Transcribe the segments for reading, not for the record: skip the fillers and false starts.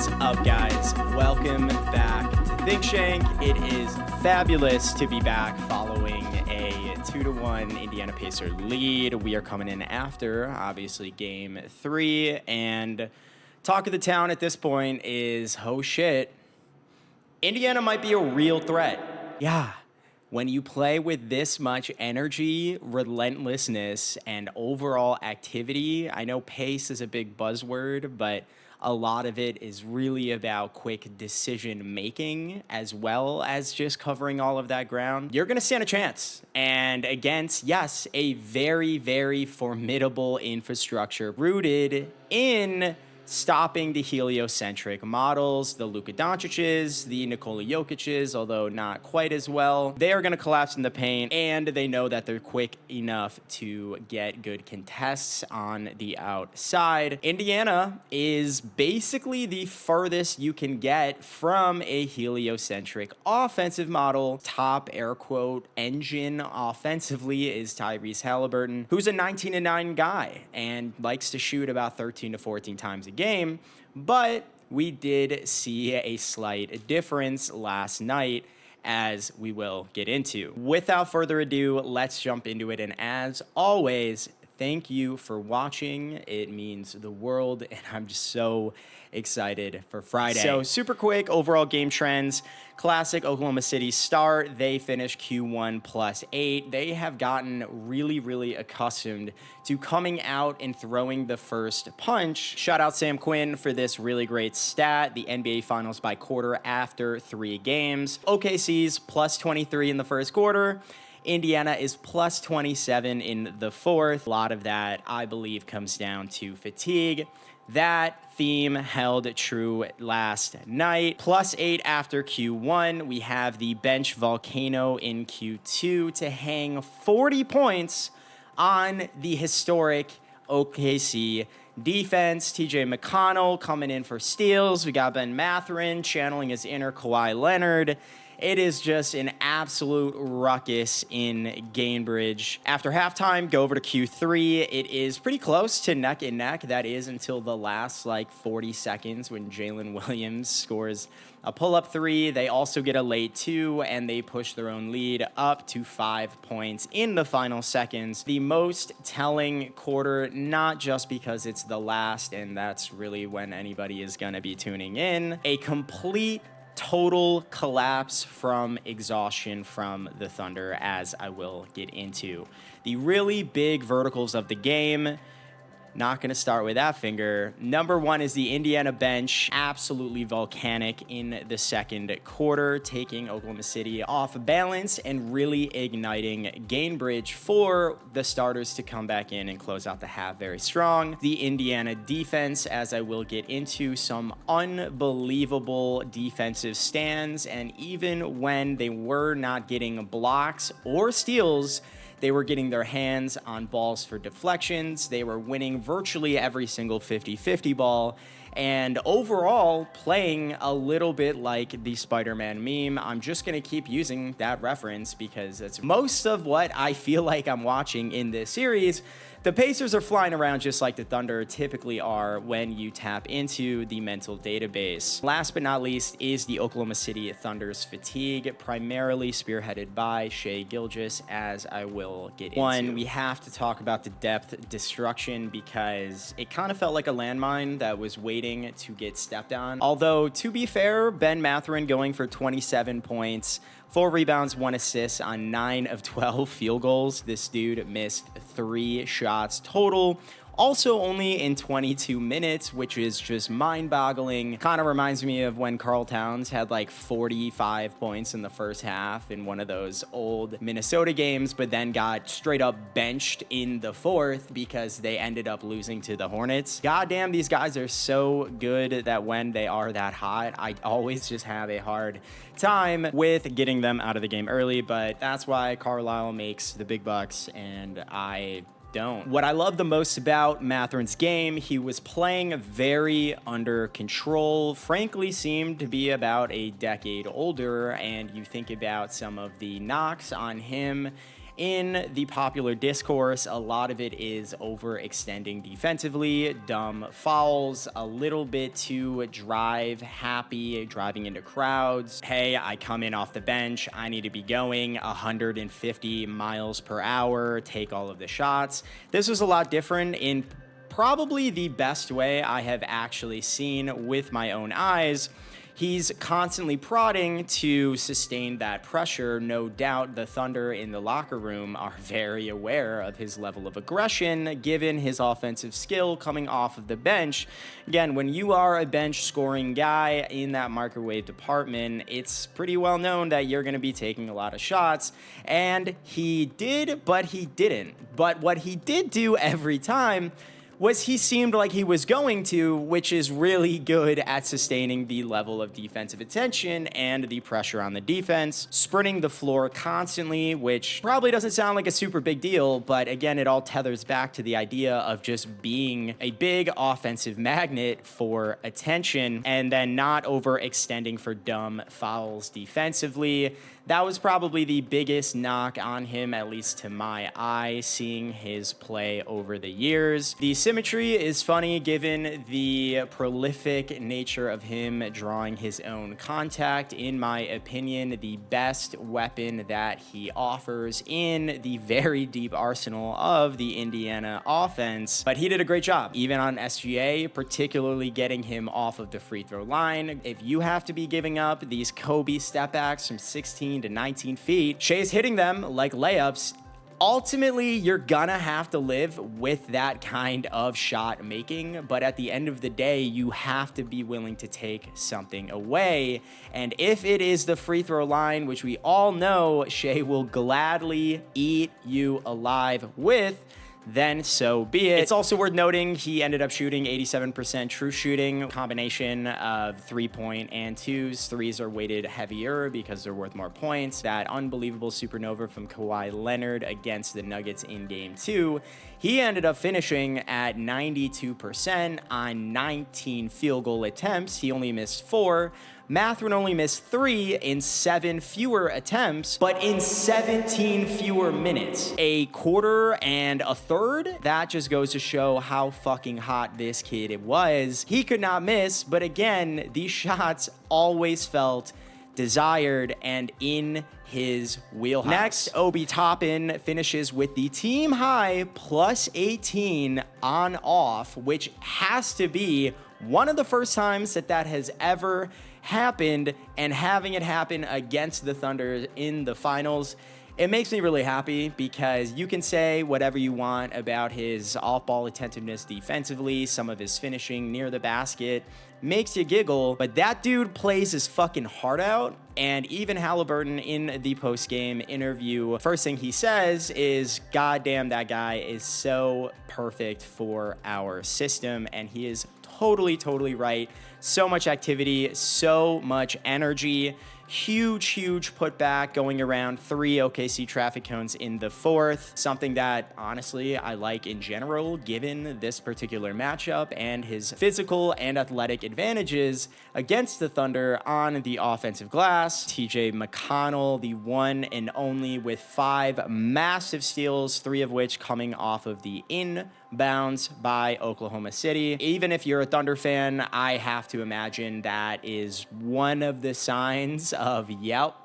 is up, guys? Welcome back to Think Shank. It is fabulous to be back following a 2-1 Indiana Pacer lead. We are coming in after, obviously, Game 3, and talk of the town at this point is, oh shit, Indiana might be a real threat. Yeah. When you play with this much energy, relentlessness, and overall activity, I know pace is a big buzzword, but a lot of it is really about quick decision making as well as just covering all of that ground. You're going to stand a chance. And against, yes, a very, very formidable infrastructure rooted in stopping the heliocentric models, the Luka Doncic's, the Nikola Jokic's, although not quite as well. They are going to collapse in the paint, and they know that they're quick enough to get good contests on the outside. Indiana is basically the furthest you can get from a heliocentric offensive model. Top air quote engine offensively is Tyrese Haliburton, who's a 19-9 guy and likes to shoot about 13 to 14 times a game, but we did see a slight difference last night, as we will get into. Without further ado, let's jump into it, and as always, thank you for watching. It means the world, and I'm just so excited for Friday. So super quick overall game trends. Classic Oklahoma City start. They finished Q1 +8. They have gotten really accustomed to coming out and throwing the first punch. Shout out Sam Quinn for this really great stat. The NBA Finals by quarter after 3 games. OKC's +23 in the first quarter. Indiana is +27 in the fourth. A lot of that, I believe, comes down to fatigue. That theme held true last night. +8 after Q1. We have the bench volcano in Q2 to hang 40 points on the historic OKC defense. TJ McConnell coming in for steals. We got Ben Mathurin channeling his inner Kawhi Leonard. It is just an absolute ruckus in Gainbridge. After halftime, go over to Q3. It is pretty close to neck and neck. That is until the last 40 seconds when Jalen Williams scores a pull-up 3. They also get a late 2, and they push their own lead up to 5 points in the final seconds. The most telling quarter, not just because it's the last, and that's really when anybody is going to be tuning in. A complete total collapse from exhaustion from the Thunder, as I will get into. The really big verticals of the game, not going to start with that finger. Number one is the Indiana bench, absolutely volcanic in the second quarter, taking Oklahoma City off balance and really igniting Gainbridge for the starters to come back in and close out the half very strong. The Indiana defense, as I will get into, some unbelievable defensive stands, and even when they were not getting blocks or steals, they were getting their hands on balls for deflections. They were winning virtually every single 50-50 ball. And overall, playing a little bit like the Spider-Man meme. I'm just going to keep using that reference because that's most of what I feel like I'm watching in this series. The Pacers are flying around just like the Thunder typically are when you tap into the mental database. Last but not least is the Oklahoma City Thunder's fatigue, primarily spearheaded by Shai Gilgeous, as I will get into. One, we have to talk about the depth destruction because it kind of felt like a landmine that was waiting to get stepped on. Although, to be fair, Ben Mathurin going for 27 points, 4 rebounds, 1 assist on 9 of 12 field goals. This dude missed 3 shots total. Also only in 22 minutes, which is just mind-boggling. Kind of reminds me of when Karl Towns had 45 points in the first half in one of those old Minnesota games, but then got straight up benched in the fourth because they ended up losing to the Hornets. Goddamn, these guys are so good that when they are that hot, I always just have a hard time with getting them out of the game early, but that's why Carlisle makes the big bucks and I don't. What I love the most about Mathurin's game, he was playing very under control, frankly seemed to be about a decade older, and you think about some of the knocks on him in the popular discourse, a lot of it is overextending defensively, dumb fouls, a little bit too happy, driving into crowds. Hey, I come in off the bench, I need to be going 150 miles per hour, take all of the shots. This was a lot different in probably the best way I have actually seen with my own eyes. He's constantly prodding to sustain that pressure. No doubt the Thunder in the locker room are very aware of his level of aggression, given his offensive skill coming off of the bench. Again, when you are a bench scoring guy in that microwave department, it's pretty well known that you're going to be taking a lot of shots. And he did, but he didn't. But what he did do every time was he seemed like he was going to, which is really good at sustaining the level of defensive attention and the pressure on the defense, sprinting the floor constantly, which probably doesn't sound like a super big deal, but again, it all tethers back to the idea of just being a big offensive magnet for attention and then not overextending for dumb fouls defensively. That was probably the biggest knock on him, at least to my eye, seeing his play over the years. The symmetry is funny given the prolific nature of him drawing his own contact. In my opinion, the best weapon that he offers in the very deep arsenal of the Indiana offense. But he did a great job, even on SGA, particularly getting him off of the free throw line. If you have to be giving up these Kobe step backs from 16 to 19 feet, Shai's hitting them like layups. Ultimately, you're gonna have to live with that kind of shot making, but at the end of the day, you have to be willing to take something away. And if it is the free throw line, which we all know Shai will gladly eat you alive with, then so be it. It's also worth noting he ended up shooting 87% true shooting, combination of 3-point and twos. Threes are weighted heavier because they're worth more points. That unbelievable supernova from Kawhi Leonard against the Nuggets in Game 2, he ended up finishing at 92% on 19 field goal attempts. He only missed 4. Mathurin only missed 3 in 7 fewer attempts, but in 17 fewer minutes. A quarter and a third? That just goes to show how fucking hot this kid was. He could not miss, but again, these shots always felt desired and in his wheelhouse. Next, Obi Toppin finishes with the team high plus 18 on off, which has to be one of the first times that has ever happened, and having it happen against the Thunder in the finals, it makes me really happy because you can say whatever you want about his off-ball attentiveness defensively, some of his finishing near the basket makes you giggle, but that dude plays his fucking heart out. And even Haliburton in the post-game interview, first thing he says is, goddamn, that guy is so perfect for our system, and he is totally right. So much activity, so much energy. Huge putback going around 3 OKC traffic cones in the fourth. Something that, honestly, I like in general, given this particular matchup and his physical and athletic advantages against the Thunder on the offensive glass. TJ McConnell, the one and only, with 5 massive steals, 3 of which coming off of the inbounds by Oklahoma City. Even if you're a Thunder fan, I have to imagine that is one of the signs of, yep,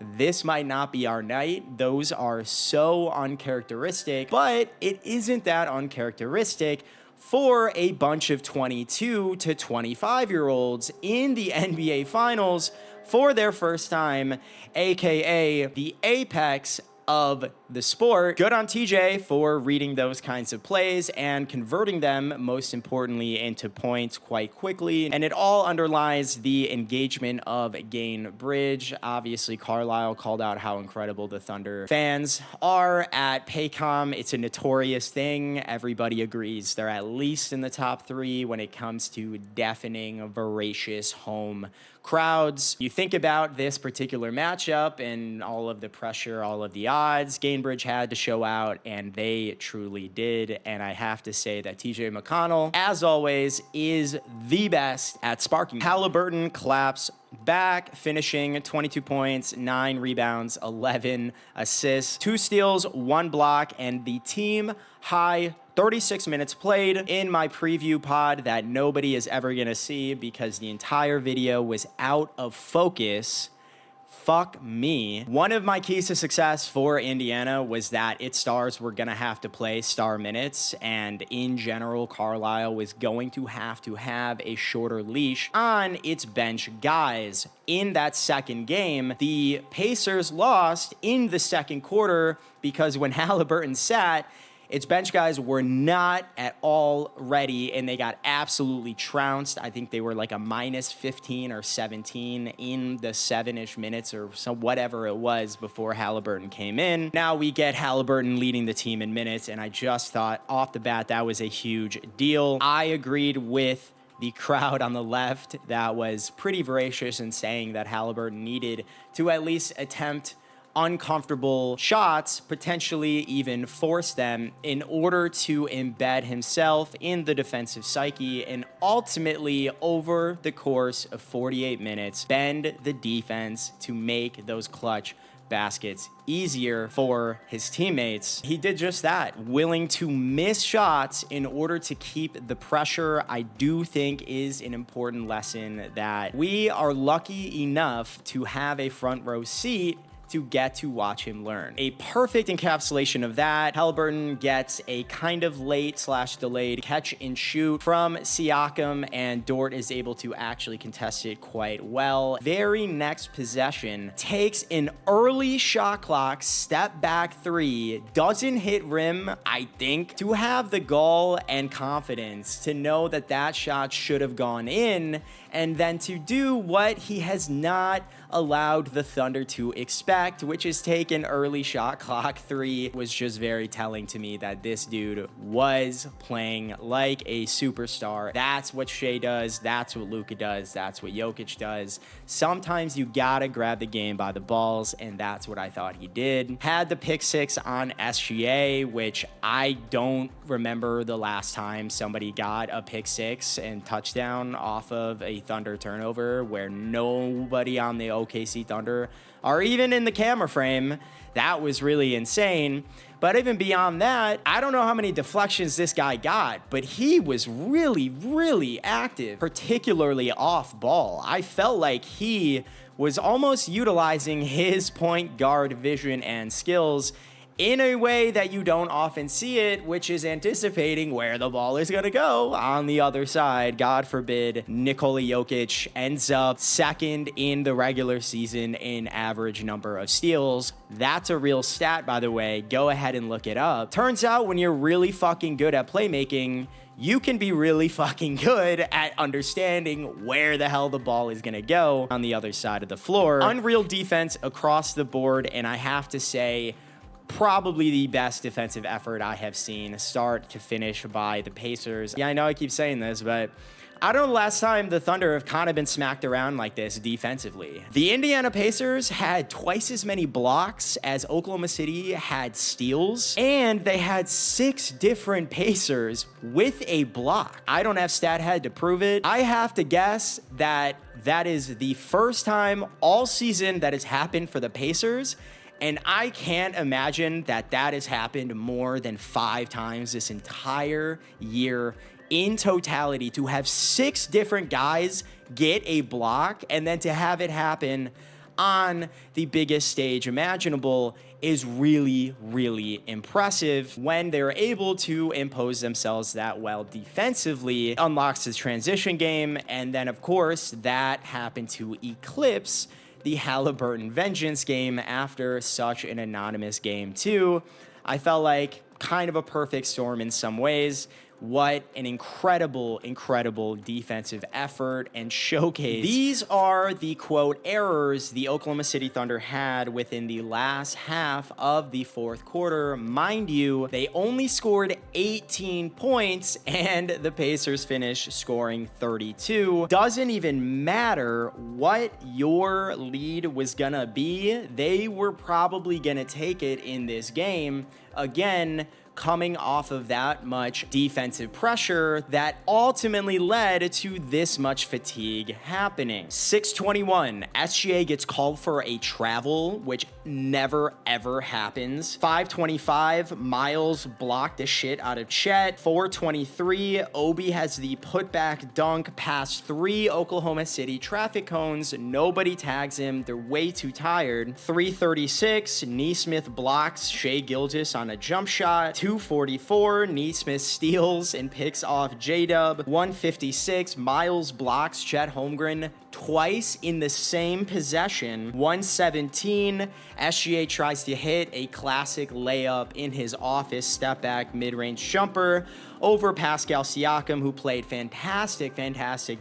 this might not be our night. Those are so uncharacteristic, but it isn't that uncharacteristic for a bunch of 22 to 25-year-olds in the NBA Finals for their first time, aka the apex of the sport. Good on TJ for reading those kinds of plays and converting them, most importantly, into points quite quickly. And it all underlies the engagement of Gainbridge. Obviously, Carlisle called out how incredible the Thunder fans are at Paycom. It's a notorious thing. Everybody agrees they're at least in the top 3 when it comes to deafening, voracious home crowds. You think about this particular matchup and all of the pressure, all of the odds. Gainbridge had to show out, and they truly did. And I have to say that TJ McConnell, as always, is the best at sparking. Haliburton claps back, finishing 22 points, 9 rebounds, 11 assists, 2 steals, 1 block, and the team high 36 minutes played in my preview pod that nobody is ever going to see because the entire video was out of focus. Fuck me. One of my keys to success for Indiana was that its stars were going to have to play star minutes, and in general, Carlisle was going to have a shorter leash on its bench guys. In that second game, the Pacers lost in the second quarter because when Haliburton sat, its bench guys were not at all ready, and they got absolutely trounced. I think they were like a minus 15 or 17 in the 7-ish minutes or so, whatever it was before Haliburton came in. Now we get Haliburton leading the team in minutes, and I just thought off the bat that was a huge deal. I agreed with the crowd on the left that was pretty voracious in saying that Haliburton needed to at least attempt uncomfortable shots, potentially even force them in order to embed himself in the defensive psyche and ultimately, over the course of 48 minutes, bend the defense to make those clutch baskets easier for his teammates. He did just that, willing to miss shots in order to keep the pressure. I do think is an important lesson that we are lucky enough to have a front row seat to get to watch him learn. A perfect encapsulation of that, Haliburton gets a kind of late/delayed catch and shoot from Siakam, and Dort is able to actually contest it quite well. Very next possession, takes an early shot clock step back 3, doesn't hit rim, I think, to have the gall and confidence to know that that shot should have gone in, and then to do what he has not allowed the Thunder to expect, which is take an early shot clock 3, was just very telling to me that this dude was playing like a superstar. That's what Shea does. That's what Luka does. That's what Jokic does. Sometimes you gotta grab the game by the balls, and that's what I thought he did. Had the pick 6 on SGA, which I don't remember the last time somebody got a pick 6 and touchdown off of a Thunder turnover where nobody on the OKC Thunder are even in the camera frame. That was really insane. But even beyond that, I don't know how many deflections this guy got, but he was really, really active, particularly off ball. I felt like he was almost utilizing his point guard vision and skills in a way that you don't often see it, which is anticipating where the ball is going to go on the other side. God forbid Nikola Jokic ends up second in the regular season in average number of steals. That's a real stat, by the way. Go ahead and look it up. Turns out when you're really fucking good at playmaking, you can be really fucking good at understanding where the hell the ball is going to go on the other side of the floor. Unreal defense across the board, and I have to say, probably the best defensive effort I have seen start to finish by the Pacers. Yeah, I know I keep saying this, but I don't know the last time the Thunder have kind of been smacked around like this defensively. The Indiana Pacers had twice as many blocks as Oklahoma City had steals, and they had 6 different Pacers with a block. I don't have StatHead to prove it. I have to guess that that is the first time all season that has happened for the Pacers. And I can't imagine that that has happened more than 5 times this entire year in totality, to have 6 different guys get a block and then to have it happen on the biggest stage imaginable is really, really impressive. When they're able to impose themselves that well defensively, unlocks his transition game, and then of course that happened to eclipse the Haliburton vengeance game after such an anonymous game too. I felt like kind of a perfect storm in some ways. What an incredible, incredible defensive effort and showcase. These are the, quote, errors the Oklahoma City Thunder had within the last half of the fourth quarter. Mind you, they only scored 18 points, and the Pacers finished scoring 32. Doesn't even matter what your lead was gonna be. They were probably gonna take it in this game. Again, coming off of that much defensive pressure that ultimately led to this much fatigue happening. 6:21, SGA gets called for a travel, which never ever happens. 5:25, Miles blocked the shit out of Chet. 4:23, Obi has the putback dunk past 3 Oklahoma City traffic cones. Nobody tags him. They're way too tired. 3:36, Nesmith blocks Shai Gilgeous on a jump shot. 2:44, Nesmith steals and picks off jdub. 1:56, Miles blocks Chet Holmgren twice in the same possession. 1:17, SGA tries to hit a classic layup in his office step back mid-range jumper over Pascal Siakam, who played fantastic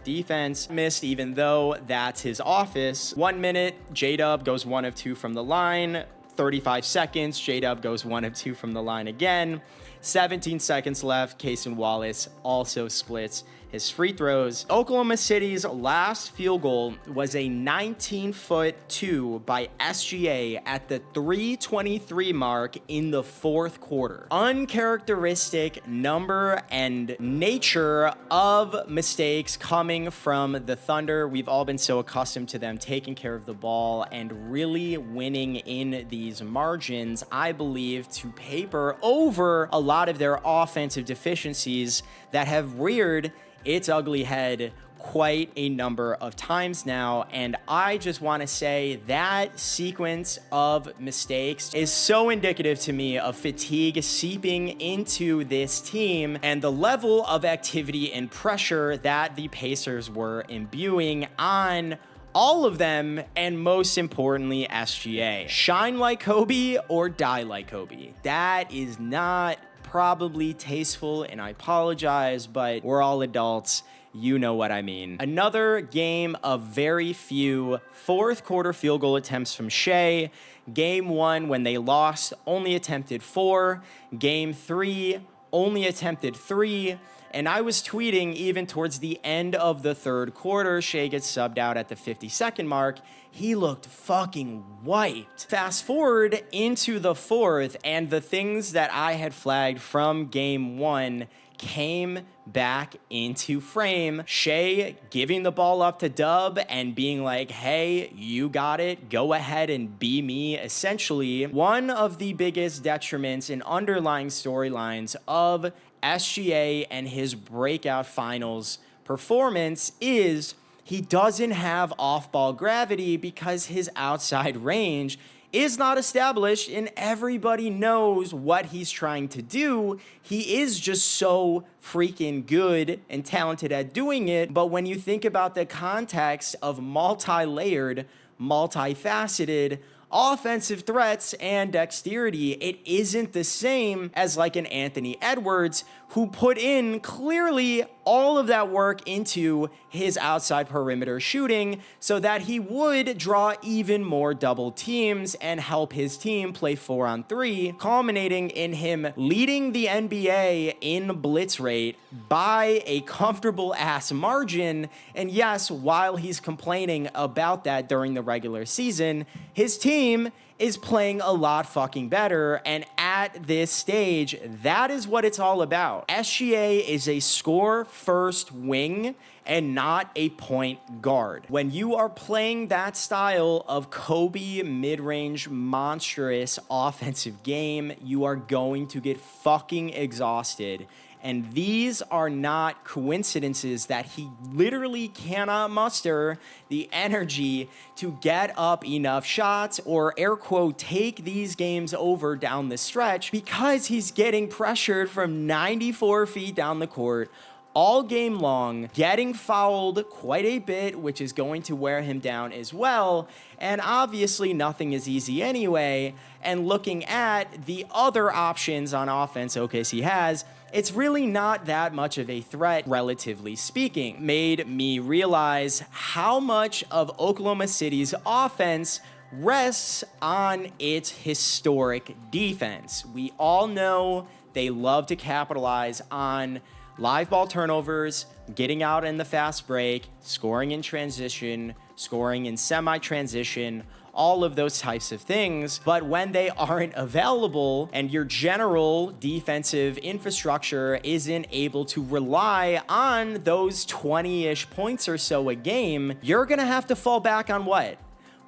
defense. Missed even though that's his office. 1 minute, jdub goes 1 of 2 from the line. 35 seconds, jdub goes 1 of 2 from the line again. 17 seconds left, Cason Wallace also splits his free throws. Oklahoma City's last field goal was a 19-foot 2 by SGA at the 3:23 mark in the fourth quarter. Uncharacteristic number and nature of mistakes coming from the Thunder. We've all been so accustomed to them taking care of the ball and really winning in these margins, I believe, to paper over a lot of their offensive deficiencies that have reared its ugly head quite a number of times now. And I just want to say that sequence of mistakes is so indicative to me of fatigue seeping into this team and the level of activity and pressure that the Pacers were imbuing on all of them, and most importantly, SGA. Shine like Kobe or die like Kobe. That is not probably tasteful, and I apologize, but we're all adults. You know what I mean. Another game of very few fourth quarter field goal attempts from Shai. Game 1, when they lost, only attempted 4. Game 3, only attempted 3. And I was tweeting even towards the end of the third quarter, Shai gets subbed out at the 52nd mark. He looked fucking wiped. Fast forward into the fourth, and the things that I had flagged from game 1 came back into frame. Shai giving the ball up to Dub and being like, hey, you got it. Go ahead and be me, essentially. One of the biggest detriments and underlying storylines of SGA and his breakout finals performance is he doesn't have off-ball gravity because his outside range is not established and everybody knows what he's trying to do. He is just so freaking good and talented at doing it. But when you think about the context of multi-layered, multifaceted offensive threats and dexterity, it isn't the same as like an Anthony Edwards who put in clearly all of that work into his outside perimeter shooting so that he would draw even more double teams and help his team play 4-on-3, culminating in him leading the NBA in blitz rate by a comfortable ass margin. And yes, while he's complaining about that during the regular season, his team is playing a lot fucking better, and at this stage, that is what it's all about. SGA is a score-first wing and not a point guard. When you are playing that style of Kobe mid-range monstrous offensive game, you are going to get fucking exhausted. And these are not coincidences that he literally cannot muster the energy to get up enough shots or air quote take these games over down the stretch because he's getting pressured from 94 feet down the court all game long, getting fouled quite a bit, which is going to wear him down as well. And obviously nothing is easy anyway. And looking at the other options on offense OKC has, it's really not that much of a threat, relatively speaking. Made me realize how much of Oklahoma City's offense rests on its historic defense. We all know they love to capitalize on live ball turnovers, getting out in the fast break, scoring in transition, scoring in semi-transition, all of those types of things. But when they aren't available and your general defensive infrastructure isn't able to rely on those 20-ish points or so a game, you're gonna have to fall back on what?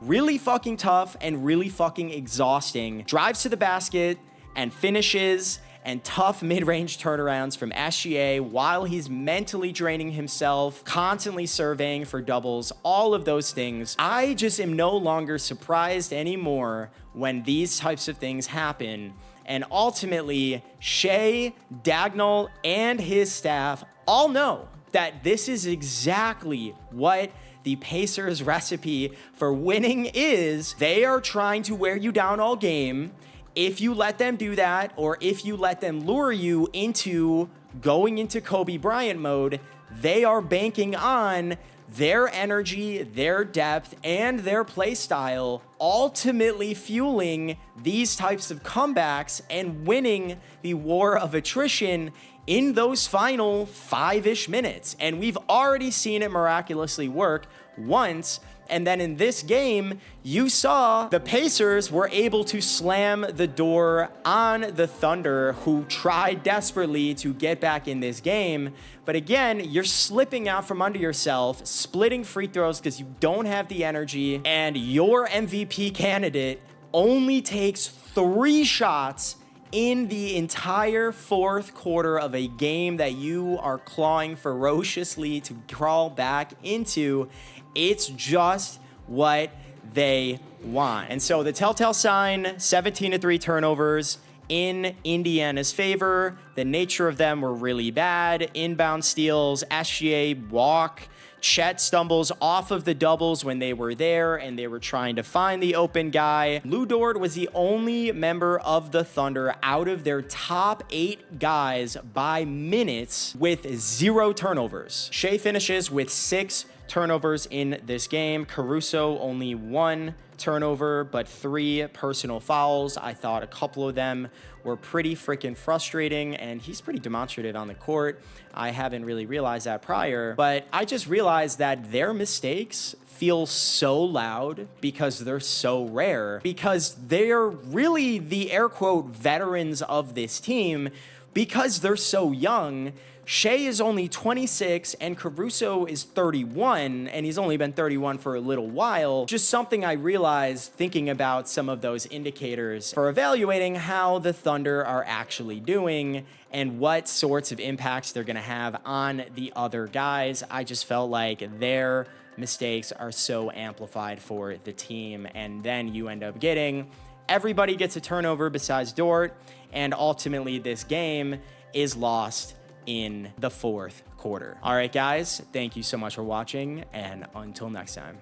Really fucking tough and really fucking exhausting drives to the basket and finishes and tough mid-range turnarounds from SGA while he's mentally draining himself, constantly surveying for doubles, all of those things. I just am no longer surprised anymore when these types of things happen. And ultimately, Shai, Dagnall, and his staff all know that this is exactly what the Pacers' recipe for winning is. They are trying to wear you down all game. If you let them do that, or if you let them lure you into going into Kobe Bryant mode, they are banking on their energy, their depth, and their play style, ultimately fueling these types of comebacks and winning the war of attrition in those final 5-ish minutes. And we've already seen it miraculously work once. And then in this game, you saw the Pacers were able to slam the door on the Thunder, who tried desperately to get back in this game. But again, you're slipping out from under yourself, splitting free throws because you don't have the energy, and your MVP candidate only takes 3 shots in the entire fourth quarter of a game that you are clawing ferociously to crawl back into. It's just what they want. And so the telltale sign, 17-3 turnovers in Indiana's favor. The nature of them were really bad. Inbound steals, SGA walk. Chet stumbles off of the doubles when they were there and they were trying to find the open guy. Lou Dort was the only member of the Thunder out of their top 8 guys by minutes with 0 turnovers. Shai finishes with 6 turnovers in this game. Caruso only 1 turnover, but 3 personal fouls. I thought a couple of them were pretty freaking frustrating, and he's pretty demonstrative on the court. I haven't really realized that prior, but I just realized that their mistakes feel so loud because they're so rare, because they're really the air quote veterans of this team because they're so young. Shai is only 26 and Caruso is 31, and he's only been 31 for a little while. Just something I realized thinking about some of those indicators for evaluating how the Thunder are actually doing and what sorts of impacts they're gonna have on the other guys. I just felt like their mistakes are so amplified for the team, and then you end up getting everybody gets a turnover besides Dort, and ultimately this game is lost in the fourth quarter. All right, guys, thank you so much for watching, and until next time.